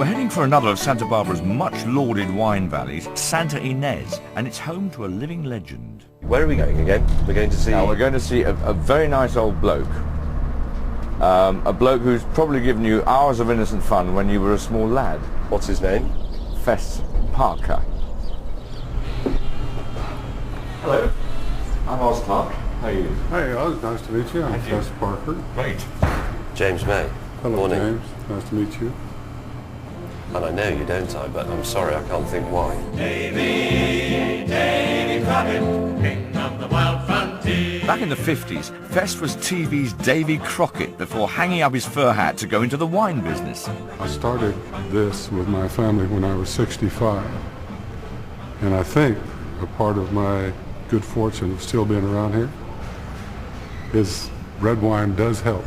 We're heading for another of Santa Barbara's much-lauded wine valleys, Santa Ynez, and it's home to a living legend. Where are we going again? We're going to see... Now, we're going to see a very nice old bloke. A bloke who's probably given you hours of innocent fun when you were a small lad. What's his name? Fess Parker. Hello. I'm Oz Clark. How are you? Hey, Oz, nice to meet you. I'm Fess Parker. Great. James May. Hello, Morning. James. Nice to meet you. And I know you, don't I? But I'm sorry, I can't think why. Davy Crockett, king of the wild frontier. Back in the 50s, Fess was TV's Davy Crockett before hanging up his fur hat to go into the wine business. I started this with my family when I was 65. And I think a part of my good fortune of still being around here is red wine does help.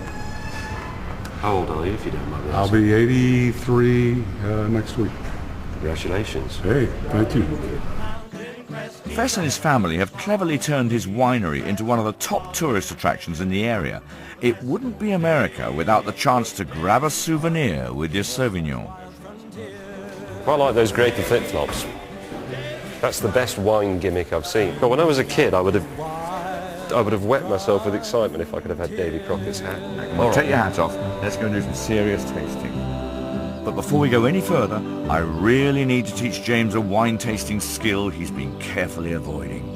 How old are you, if you don't mind me I'll asking? be 83 next week. Congratulations. Hey, thank you. Fess and his family have cleverly turned his winery into one of the top tourist attractions in the area. It wouldn't be America without the chance to grab a souvenir with your Sauvignon. Quite like those grapey flip-flops. That's the best wine gimmick I've seen. But when I was a kid, I would have wet myself with excitement if I could have had Davy Crockett's hat. Well, take your hat off. Let's go and do some serious tasting. But before we go any further, I really need to teach James a wine tasting skill he's been carefully avoiding.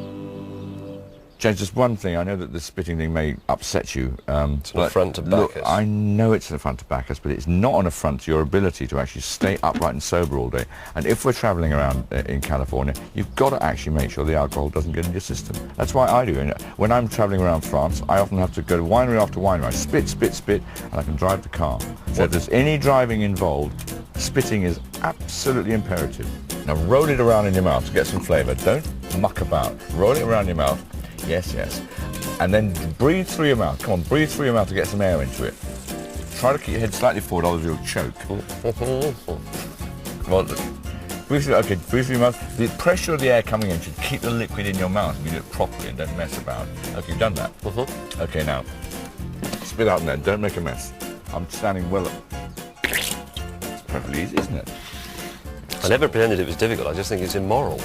James, just one thing. I know that the spitting thing may upset you. It's an but affront to look, Bacchus. I know it's an affront to Bacchus, but it's not an affront to your ability to actually stay upright and sober all day. And if we're travelling around in California, you've got to actually make sure the alcohol doesn't get in your system. That's why I do. And when I'm travelling around France, I often have to go to winery after winery. I spit, spit, spit, and I can drive the car. So if there's any driving involved, spitting is absolutely imperative. Now roll it around in your mouth to get some flavour. Don't muck about. Roll it around your mouth. Yes, yes. And then breathe through your mouth. Come on, breathe through your mouth to get some air into it. Try to keep your head slightly forward, otherwise you'll choke. Well, breathe through, okay, breathe through your mouth. The pressure of the air coming in should keep the liquid in your mouth. You do it properly and don't mess about. Okay, you've done that. Okay, now, spit out in there. Don't make a mess. I'm standing well up. It's perfectly easy, isn't it? I never pretended it was difficult. I just think it's immoral.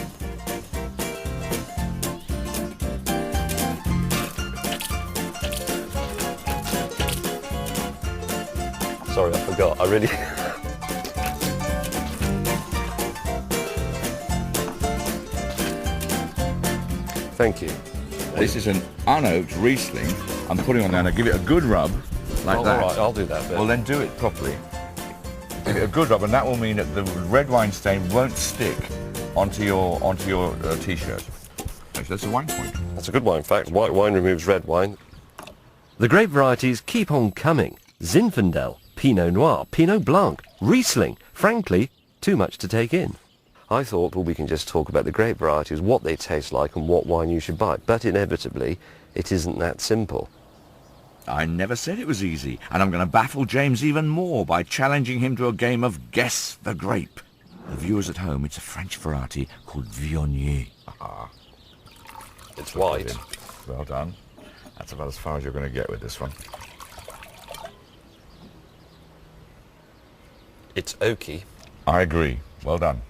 Sorry, I forgot. I really... Thank you. This is an unoaked Riesling. I'm putting on there and I give it a good rub, like that. All right, I'll do that bit. Well, then do it properly. Give it a good rub, and that will mean that the red wine stain won't stick onto your t-shirt. Actually, that's a wine point. That's a good wine fact. White wine removes red wine. The grape varieties keep on coming. Zinfandel, Pinot Noir, Pinot Blanc, Riesling. Frankly, too much to take in. I thought, well, we can just talk about the grape varieties, what they taste like and what wine you should buy. But inevitably, it isn't that simple. I never said it was easy, and I'm going to baffle James even more by challenging him to a game of Guess the Grape. The viewers at home, it's a French variety called Viognier. It's white. Well done. That's about as far as you're going to get with this one. It's oaky. I agree. Well done.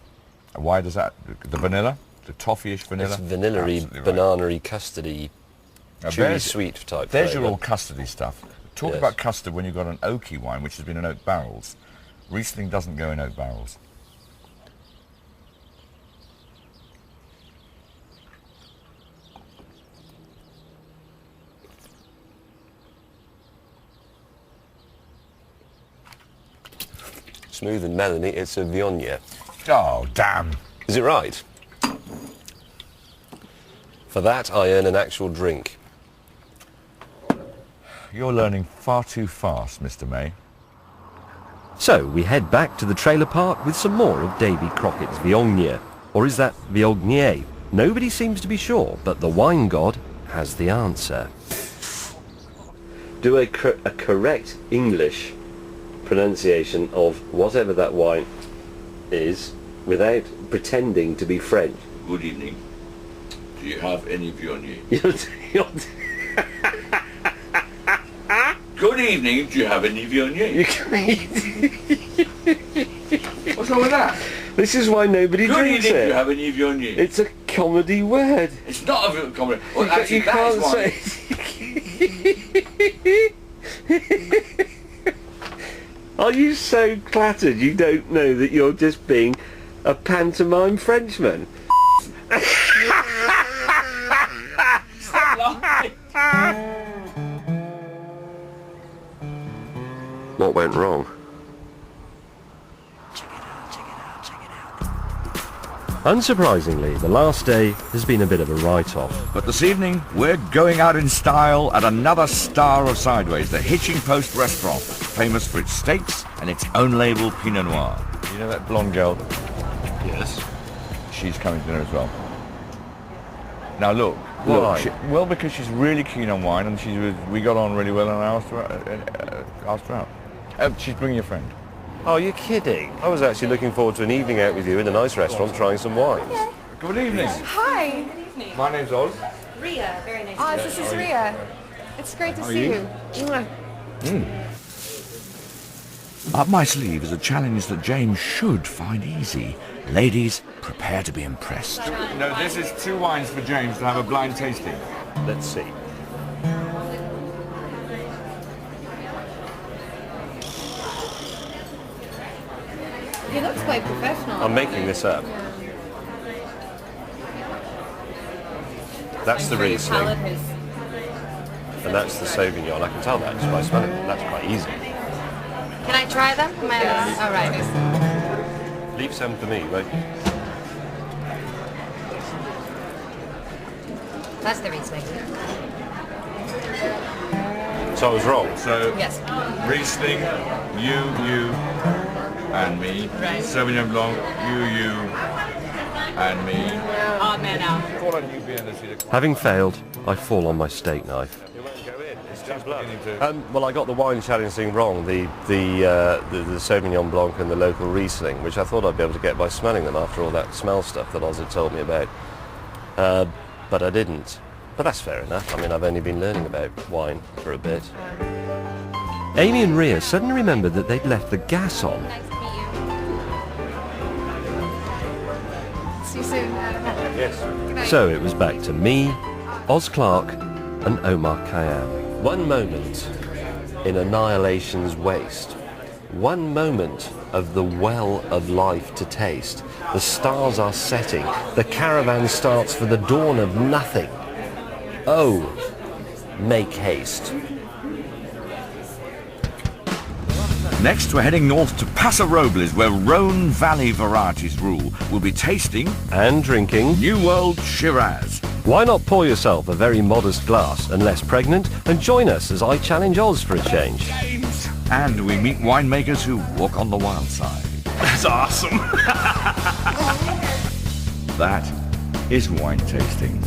Why does that? The vanilla? The toffee-ish vanilla? It's vanilla-y, Absolutely right. banana-y, custardy, Now, chewy there's- sweet type There's flavour. your all custardy stuff. Talk Yes. about custard when you've got an oaky wine, which has been in oak barrels. Riesling doesn't go in oak barrels. Smooth and melony, it's a Viognier. Oh, damn. Is it right? For that, I earn an actual drink. You're learning far too fast, Mr. May. So, we head back to the trailer park with some more of Davy Crockett's Viognier. Or is that Viognier? Nobody seems to be sure, but the wine god has the answer. Do a correct English pronunciation of whatever that wine is without pretending to be French. Good evening. Do you have any Viognier? Good evening. Do you have any Viognier? You can... wrong with that? This is why nobody Good drinks evening, it. you have any of your news. It's a comedy word. It's not a comedy. Well, You actually, that can't is one. say... Are you so clattered you don't know that you're just being a pantomime Frenchman? What went wrong? Unsurprisingly, the last day has been a bit of a write-off. But this evening, we're going out in style at another star of Sideways, the Hitching Post restaurant, famous for its steaks and its own label Pinot Noir. You know that blonde girl? Yes. She's coming to dinner as well. Now look, Why? well, because she's really keen on wine, and we got on really well, and I asked her out. She's bringing a friend. Oh, you're kidding. I was actually looking forward to an evening out with you in a nice restaurant trying some wines. Good evening. Hi. My name's Oz. Ria, very nice. Oh, this is Ria. It's great to see you. Mwah. Up my sleeve is a challenge that James should find easy. Ladies, prepare to be impressed. No, this is 2 wines for James to have a blind tasting. Let's see. He looks quite professional. I'm making this up. That's the Riesling, and that's the Sauvignon. I can tell that just by smelling them. That's quite easy. Can I try them? All right. Leave some for me, won't you? That's the Riesling. So I was wrong. So, Yes. Riesling, you, and me. Right. Sauvignon Blanc, you, and me. Odd man out. Call on you being the Having failed, I fall on my steak knife. It won't go in. It's too blood. Well, I got the wine challenge thing wrong. The Sauvignon Blanc and the local Riesling, which I thought I'd be able to get by smelling them after all that smell stuff that Oz had told me about. But I didn't. But that's fair enough. I mean, I've only been learning about wine for a bit. Amy and Ria suddenly remembered that they'd left the gas on. Nice to meet you. See you soon. Yes. Good night. So it was back to me, Oz Clarke and Omar Khayyam. One moment in annihilation's waste. One moment of the well of life to taste. The stars are setting. The caravan starts for the dawn of nothing. Oh, make haste. Next, we're heading north to Paso Robles, where Rhone Valley varieties rule. We'll be tasting And drinking. New World Shiraz. Why not pour yourself a very modest glass, unless pregnant, and join us as I challenge Oz for a change. And we meet winemakers who walk on the wild side. That's awesome. That is wine tasting.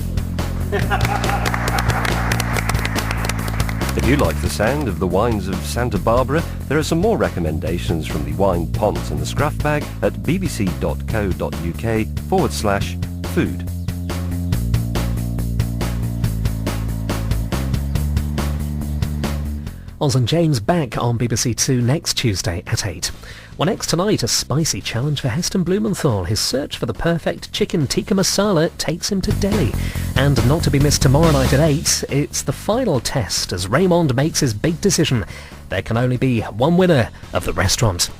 If you like the sound of the wines of Santa Barbara, there are some more recommendations from the Wine Pont and the Scruff Bag at bbc.co.uk/food. Oz and James back on BBC Two next Tuesday at 8. Well, next tonight, a spicy challenge for Heston Blumenthal. His search for the perfect chicken tikka masala takes him to Delhi. And not to be missed tomorrow night at 8, it's the final test as Raymond makes his big decision. There can only be one winner of the restaurant.